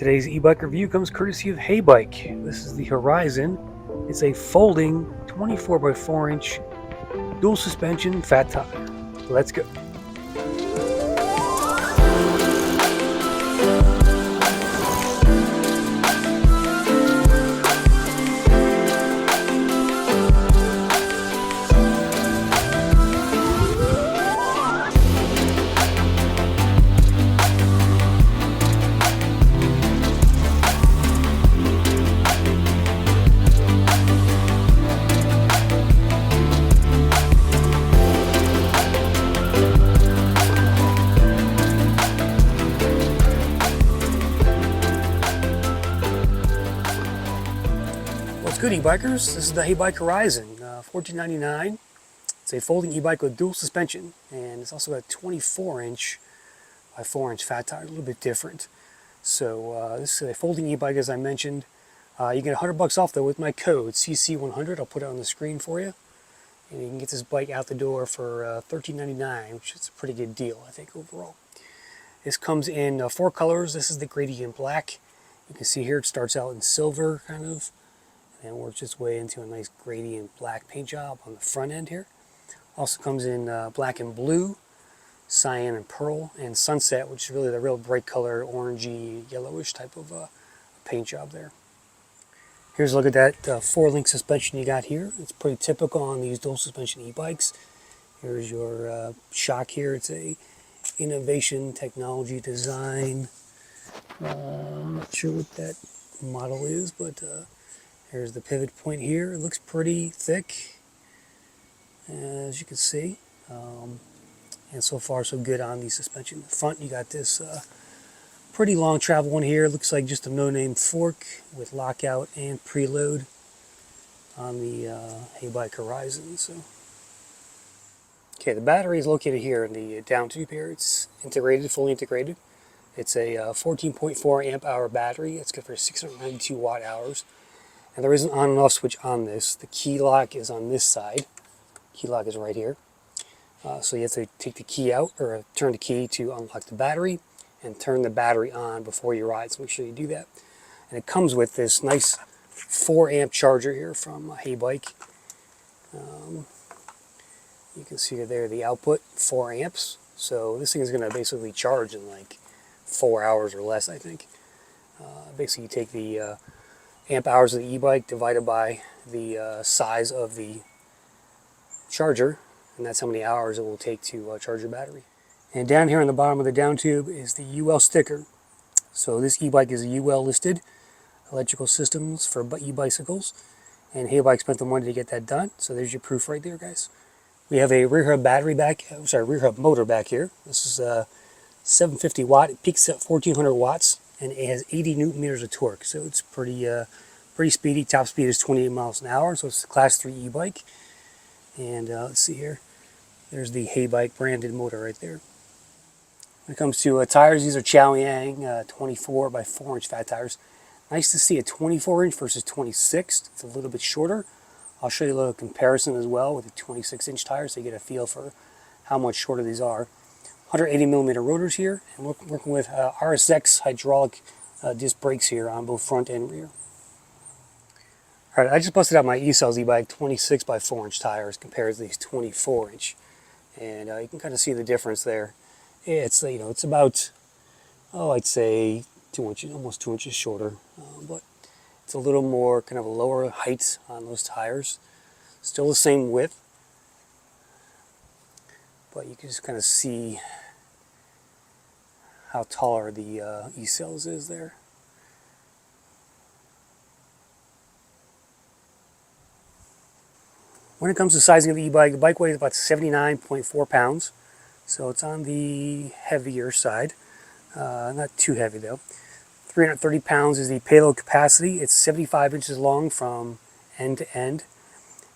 Today's e-bike review comes courtesy of Heybike. This is the Horizon. It's a folding 24 by 4 inch dual suspension fat tire. Let's go. What's good, e-bikers? This is the Heybike Horizon, $14.99. It's a folding e-bike with dual suspension, and it's also got a 24 inch by 4 inch fat tire, a little bit different. So this is a folding e-bike, as I mentioned. You get $100 off though with my code CC100. I'll put it on the screen for you, and you can get this bike out the door for $13.99, which is a pretty good deal, I think, overall. This comes in 4 colors. This is the gradient black. You can see here it starts out in silver, kind of, and works its way into a nice gradient black paint job on the front end here. Also comes in black and blue, cyan and pearl, and sunset, which is really the real bright color, orangey, yellowish type of paint job there. Here's a look at that 4-link suspension you got here. It's pretty typical on these dual suspension e-bikes. Here's your shock here. It's a innovation technology design. I'm not sure what that model is, but here's the pivot point here. It looks pretty thick, as you can see. And so far so good on the suspension. In the front you got this pretty long travel one here. Looks like just a no-name fork with lockout and preload on the Heybike Horizon. So, okay, the battery is located here in the down tube here. It's integrated, fully integrated. It's a 14.4 amp hour battery. It's good for 692 watt hours. And there is an on and off switch on this. The key lock is on this side. Key lock is right here. So you have to take the key out, or turn the key to unlock the battery, and turn the battery on before you ride. So make sure you do that. And it comes with this nice 4 amp charger here from Heybike. You can see there the output, 4 amps. So this thing is going to basically charge in like 4 hours or less, I think. Basically you take the amp hours of the e-bike divided by the size of the charger, and that's how many hours it will take to charge your battery. And down here on the bottom of the down tube is the UL sticker. So this e-bike is a UL listed electrical systems for e-bicycles, and Heybike spent the money to get that done. So there's your proof right there, guys. We have a rear hub rear hub motor back here. This is 750 watt. It peaks at 1400 watts, and it has 80 newton meters of torque. So it's pretty speedy. Top speed is 28 miles an hour. So it's a class 3 e-bike. And let's see here. There's the Heybike branded motor right there. When it comes to tires, these are Chow-Yang 24 by 4 inch fat tires. Nice to see a 24 inch versus 26. It's a little bit shorter. I'll show you a little comparison as well with the 26 inch tires so you get a feel for how much shorter these are. 180 millimeter rotors here, and we're working with RSX hydraulic disc brakes here on both front and rear. All right, I just busted out my E-Cells e-bike 26 by 4 inch tires compared to these 24 inch, and you can kind of see the difference there. It's it's about I'd say 2 inches, almost 2 inches shorter, but it's a little more kind of a lower height on those tires. Still the same width, but you can just kind of see how taller the E-Cells is there. When it comes to sizing of the e-bike, the bike weighs about 79.4 pounds, so it's on the heavier side. Not too heavy though. 330 pounds is the payload capacity. It's 75 inches long from end to end.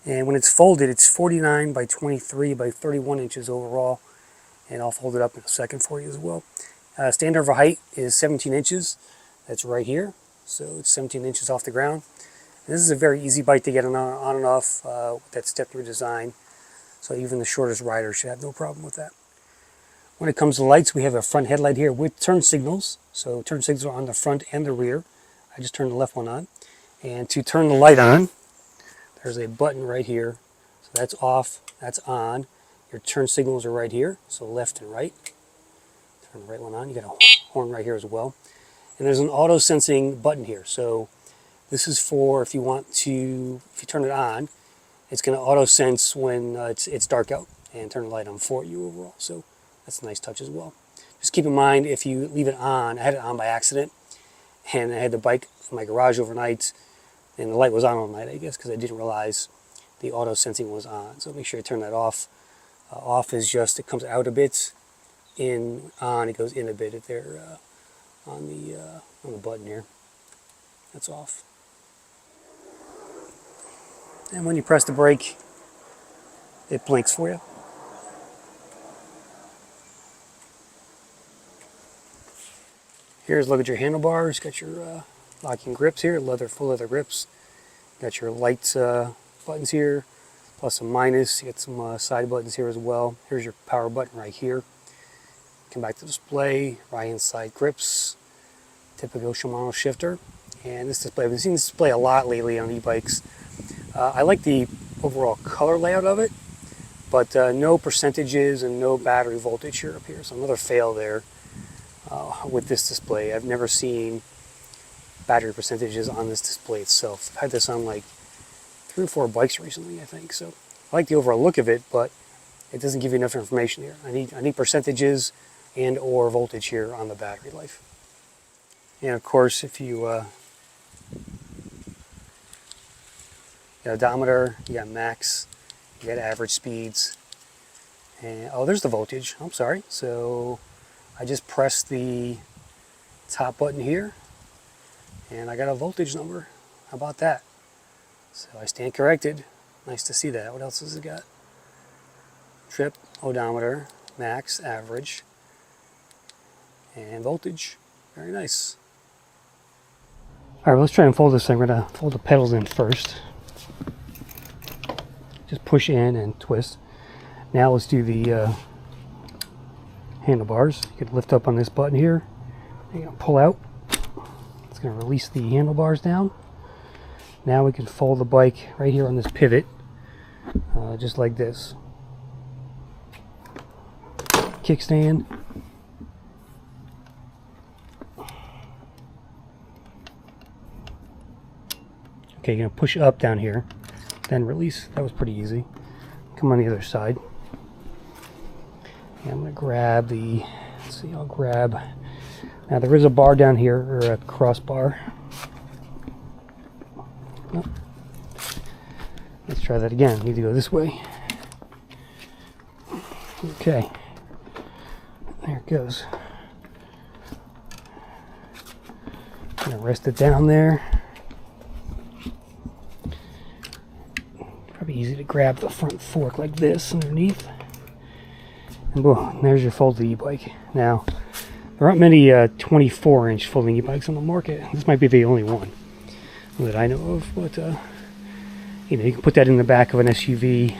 And when it's folded, it's 49 by 23 by 31 inches overall. And I'll fold it up in a second for you as well. Standard for height is 17 inches. That's right here. So it's 17 inches off the ground. And this is a very easy bike to get on and off with that step-through design. So even the shortest rider should have no problem with that. When it comes to lights, we have a front headlight here with turn signals. So turn signals are on the front and the rear. I just turned the left one on. And to turn the light on, there's a button right here. So that's off, that's on. Your turn signals are right here, so left and right. Turn the right one on. You got a horn right here as well. And there's an auto sensing button here. So this is for if you you turn it on, it's going to auto sense when it's dark out and turn the light on for you overall. So that's a nice touch as well. Just keep in mind, if you leave it on, I had it on by accident, and I had the bike in my garage overnight, and the light was on all night, I guess, because I didn't realize the auto sensing was on. So make sure you turn that off. Off is just, it comes out a bit, on, it goes in a bit if they're on the button here. That's off. And when you press the brake, it blinks for you. Here's a look at your handlebars. Got your locking grips here, full leather grips. Got your light buttons here, plus and minus. You got some side buttons here as well. Here's your power button right here. Come back to display, right hand side grips, typical Shimano shifter. And this display, I've been seeing this display a lot lately on e-bikes. I like the overall color layout of it, but no percentages and no battery voltage here up here. So another fail there with this display. I've never seen battery percentages on this display itself. I've had this on like 3 or 4 bikes recently, I think. So I like the overall look of it, but it doesn't give you enough information here. I need percentages and or voltage here on the battery life. And of course, if you got odometer, you got max, you got average speeds, and oh, there's the voltage. I'm sorry. So I just pressed the top button here, and I got a voltage number. How about that? So I stand corrected. Nice to see that. What else has it got? Trip, odometer, max, average, and voltage. Very nice. All right, let's try and fold this thing. We're going to fold the pedals in first. Just push in and twist. Now let's do the handlebars. You can lift up on this button here. You're going to pull out. It's going to release the handlebars down. Now we can fold the bike right here on this pivot, just like this. Kickstand. Okay, you're going to push up down here, then release. That was pretty easy. Come on the other side. And I'm going to grab the, let's see, I'll grab, now there is a bar down here, or a crossbar. Oh. Let's try that again. Need to go this way. Okay. There it goes. I'm going to rest it down there. Probably easy to grab the front fork like this underneath. And boom, there's your folded e-bike. Now, there aren't many 24-inch folding e-bikes on the market. This might be the only one that I know of, but you know, you can put that in the back of an SUV,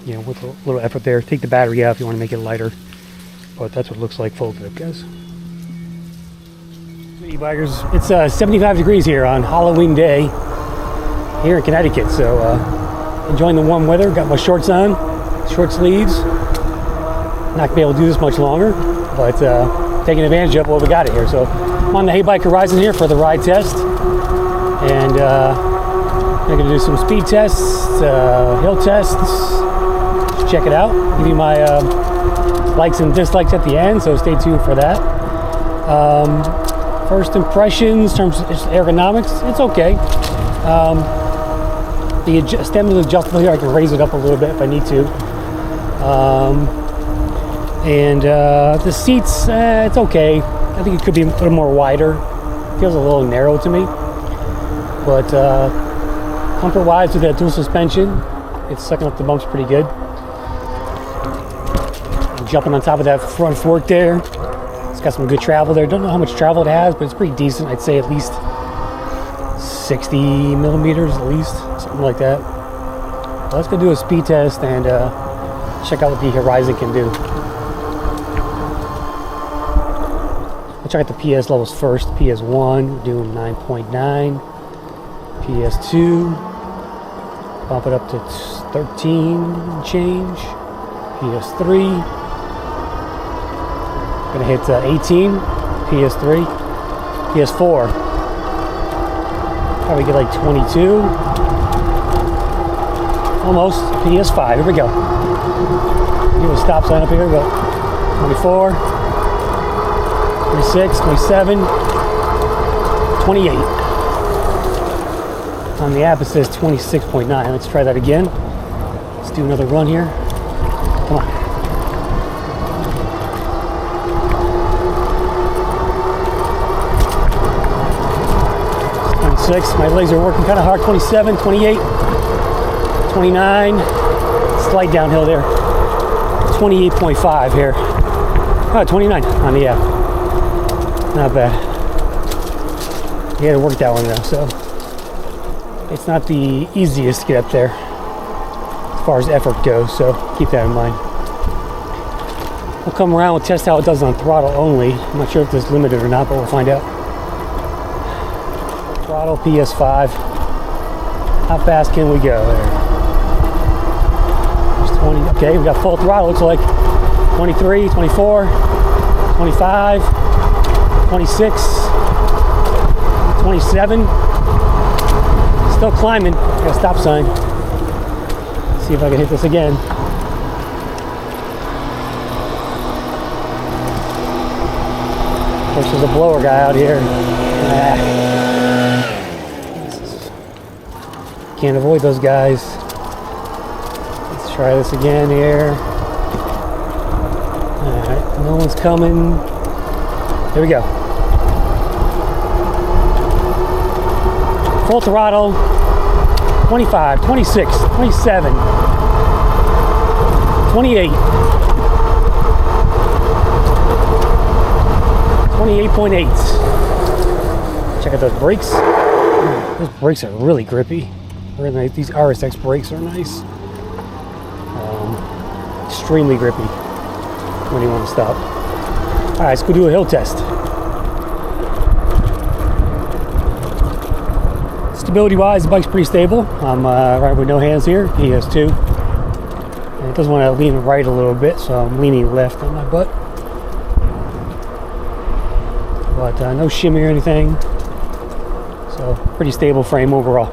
you know, with a little effort there. Take the battery out if you want to make it lighter, but that's what it looks like folded up, guys. E-bikers, it's 75 degrees here on Halloween day here in Connecticut, so enjoying the warm weather. Got my shorts on, short sleeves. Not gonna be able to do this much longer, but taking advantage of what we got it here. So I'm on the Heybike Horizon here for the ride test, and I'm gonna do some speed tests, hill tests. Check it out. Give you my likes and dislikes at the end, so stay tuned for that. First impressions in terms of ergonomics, it's okay. The stem is adjustable here. I can raise it up a little bit if I need to. And the seats, it's okay. I think it could be a little more wider. Feels a little narrow to me. But comfort-wise with that dual suspension, it's sucking up the bumps pretty good. I'm jumping on top of that front fork there. It's got some good travel there. Don't know how much travel it has, but it's pretty decent. I'd say at least 60 millimeters at least, something like that. Let's go do a speed test and check out what the Horizon can do. check out the PS levels first. PS1, we're doing 9.9. PS2, bump it up to 13 and change. PS3, gonna hit 18. PS3, PS4, probably get like 22. Almost. PS5, here we go. Do a stop sign up here, but 24, 26, 27, 28. On the app it says 26.9. Let's try that again. Let's do another run here. Come on. My legs are working kind of hard. 27, 28, 29. Slight downhill there. 28.5 here. Oh, 29 on the app. Not bad. You had to work that one though, so it's not the easiest to get up there as far as effort goes, so keep that in mind. We'll come around, we'll test how it does on throttle only. I'm not sure if this is limited or not, but we'll find out. Throttle PS5. How fast can we go there? There's 20. Okay, we got full throttle. Looks like 23, 24, 25, 26, 27. Still climbing. Got a stop sign. Let's see if I can hit this again. Of course, there's a blower guy out here. Can't avoid those guys. Let's try this again here. Alright, no one's coming. Here we go. Full throttle. 25, 26, 27, 28, 28.8. Check out those brakes. Those brakes are really grippy. Really nice. These RSX brakes are nice. Extremely grippy when you want to stop. Alright, let's go do a hill test. Stability wise, the bike's pretty stable. I'm riding with no hands here. He has two. And it doesn't want to lean right a little bit, so I'm leaning left on my butt. But no shimmy or anything. So pretty stable frame overall.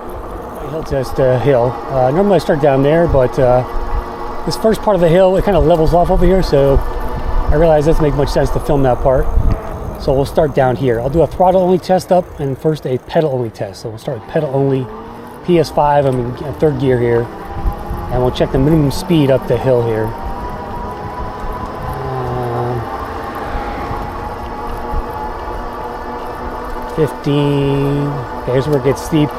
Hill test hill. Normally I start down there, but this first part of the hill, it kind of levels off over here, so I realize it doesn't make much sense to film that part. So we'll start down here. I'll do a throttle only test up and first a pedal only test. So we'll start with pedal only. PS5, I'm in third gear here. And we'll check the minimum speed up the hill here. 15. Okay, here's where it gets steep.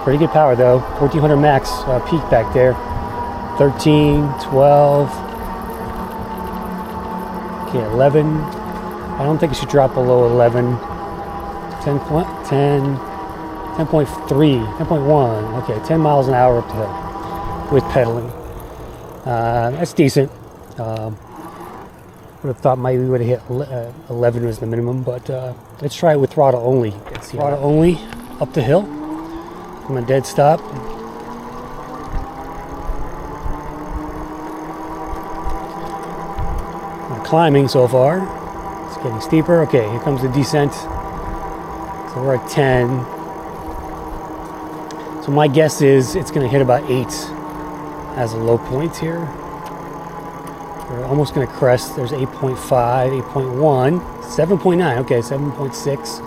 Pretty good power though. 1400 max peak back there. 13, 12. Okay, 11. I don't think it should drop below 11. 10, 10.3, 10.1. Okay, 10 miles an hour up the hill with pedaling. That's decent. Would have thought maybe we would have hit 11 was the minimum, but let's try it with throttle only. Throttle only up the hill from a dead stop. Climbing so far. It's getting steeper. Okay, here comes the descent. So we're at 10. So my guess is it's going to hit about 8 as a low point here. We're almost going to crest. There's 8.5, 8.1, 7.9. Okay, 7.6,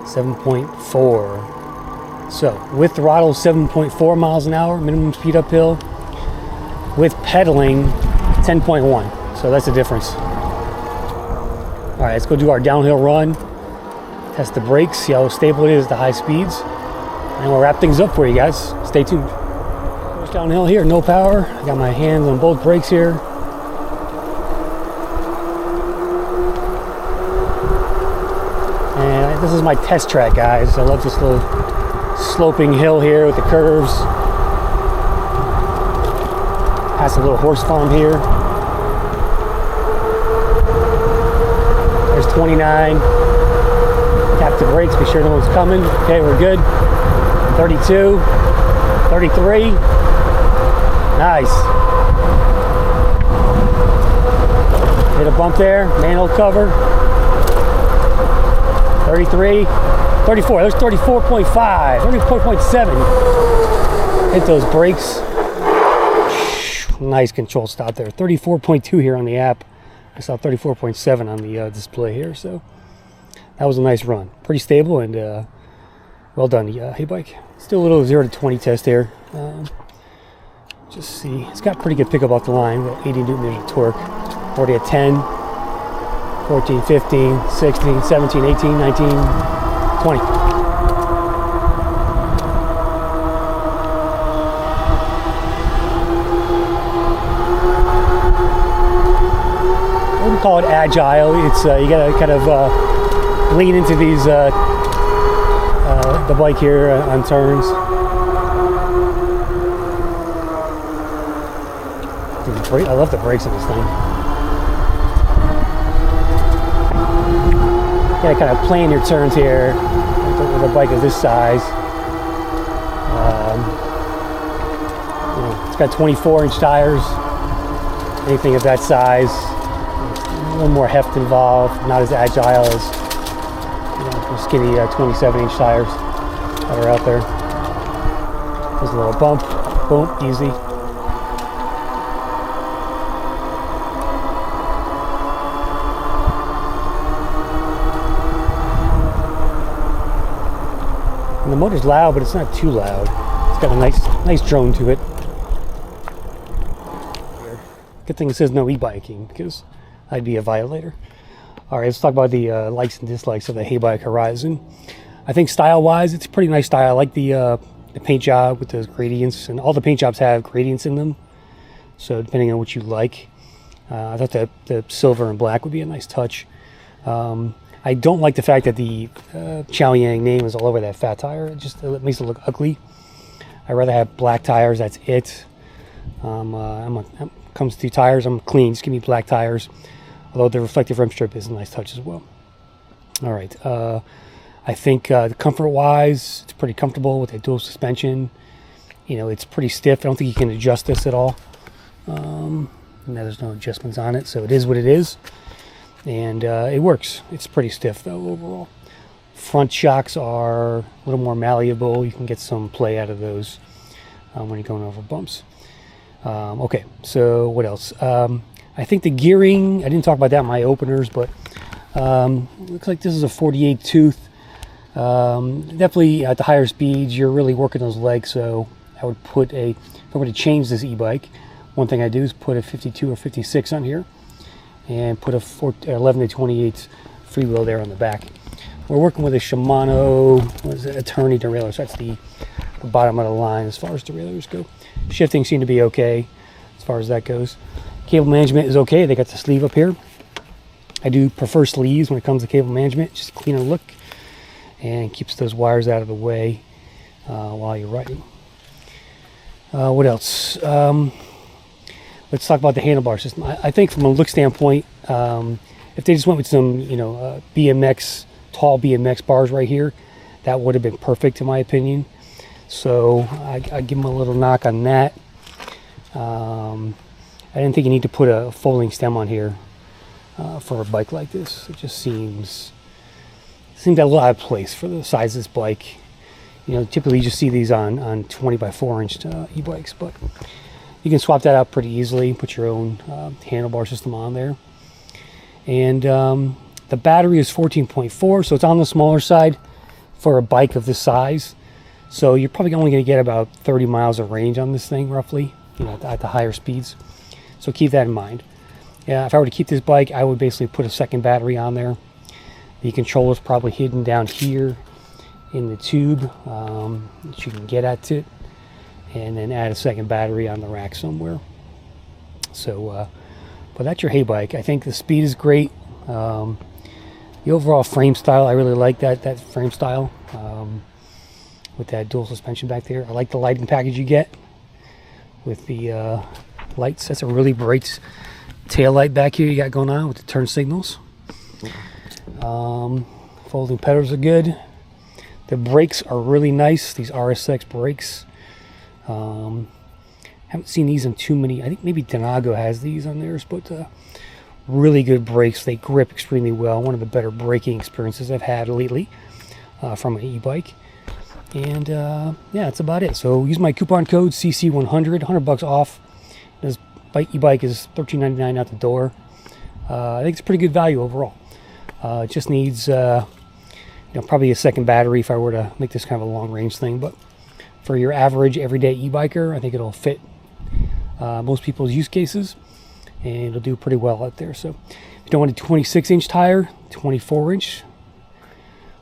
7.4. So with throttle, 7.4 miles an hour, minimum speed uphill. With pedaling, 10.1. So that's the difference. All right, let's go do our downhill run. Test the brakes, see how stable it is at the high speeds. And we'll wrap things up for you guys. Stay tuned. Goes downhill here, no power. I got my hands on both brakes here. And this is my test track, guys. I love this little sloping hill here with the curves. Past a little horse farm here. 29. Tap the brakes, be sure no one's coming. Okay, we're good. 32, 33. Nice. Hit a bump there, manhole cover. 33, 34, there's 34.5, 34.7. Hit those brakes. Nice control stop there. 34.2 here on the app. I saw 34.7 on the display here, so that was a nice run. Pretty stable and well done, Heybike. Still a little 0 to 20 test here. Just see, it's got pretty good pickup off the line. About 80 newton meters of torque. Already at 10, 14, 15, 16, 17, 18, 19, 20. I wouldn't call it agile. It's you gotta kind of lean into these the bike here on turns. Dude, I love the brakes on this thing. You gotta kind of plan your turns here with a bike of this size. You know, it's got 24-inch tires. Anything of that size, a little more heft involved, not as agile as the skinny 27-inch tires that are out there. There's a little bump, boom, easy. And the motor's loud, but it's not too loud. It's got a nice drone to it. Good thing it says no e-biking, because I'd be a violator. All right, let's talk about the likes and dislikes of the Heybike Horizon. I think style-wise, it's a pretty nice style. I like the paint job with those gradients, and all the paint jobs have gradients in them. So depending on what you like, I thought the silver and black would be a nice touch. I don't like the fact that the Chaoyang name is all over that fat tire. It makes it look ugly. I'd rather have black tires. That's it. Comes to tires, I'm clean. Just give me black tires. Although the reflective rim strip is a nice touch as well. All right. I think comfort-wise, it's pretty comfortable with that dual suspension. You know, it's pretty stiff. I don't think you can adjust this at all. There's no adjustments on it, so it is what it is. And it works. It's pretty stiff, though, overall. Front shocks are a little more malleable. You can get some play out of those when you're going over bumps. Okay, so what else? I think the gearing, I didn't talk about that in my openers, but looks like this is a 48 tooth. Definitely at the higher speeds, you're really working those legs, so I would put if I were to change this e-bike, one thing I do is put a 52 or 56 on here, and put a 11 to 28 freewheel there on the back. We're working with a Shimano, Attorney derailleur, so that's the bottom of the line as far as derailleurs go. Shifting seemed to be okay as far as that goes. Cable management is okay. They got the sleeve up here. I do prefer sleeves when it comes to cable management. Just a cleaner look and keeps those wires out of the way while you're riding. What else? Let's talk about the handlebar system. I think from a look standpoint, if they just went with some, BMX, tall BMX bars right here, that would have been perfect in my opinion. So I give them a little knock on that. I didn't think you need to put a folding stem on here for a bike like this. It just seems a little out of place for the size of this bike. Typically you just see these on 20 by 4 inch e-bikes, but you can swap that out pretty easily. Put your own handlebar system on there. And the battery is 14.4, so it's on the smaller side for a bike of this size. So you're probably only going to get about 30 miles of range on this thing, roughly, at the higher speeds. So keep that in mind. Yeah, if I were to keep this bike, I would basically put a second battery on there. The controller is probably hidden down here in the tube that you can get at it, and then add a second battery on the rack somewhere. So, but that's your Heybike. I think the speed is great. The overall frame style, I really like that frame style. With that dual suspension back there. I like the lighting package you get with the lights. That's a really bright tail light back here you got going on with the turn signals. Folding pedals are good. The brakes are really nice. These RSX brakes. Haven't seen these in too many. I think maybe Denago has these on theirs, but really good brakes. They grip extremely well. One of the better braking experiences I've had lately from an e-bike. And yeah, that's about it. So use my coupon code CC100, $100 off. This e-bike is $13.99 out the door. I think it's pretty good value overall. It just needs probably a second battery if I were to make this kind of a long range thing, but for your average everyday e-biker, I think it'll fit most people's use cases, and it'll do pretty well out there. So if you don't want a 26-inch tire, 24-inch,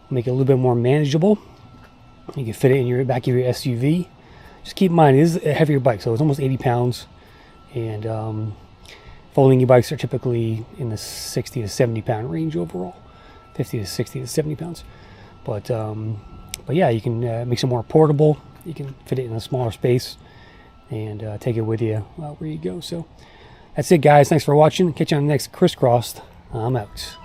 make it a little bit more manageable. You can fit it in your back of your SUV. Just keep in mind, it is a heavier bike, so it's almost 80 pounds, and folding e-bikes are typically in the 60 to 70 pound range overall, 50 to 60 to 70 pounds. But yeah, you can make it more portable. You can fit it in a smaller space and take it with you where you go. So that's it, guys. Thanks for watching. Catch you on the next Crisscrossed. I'm out.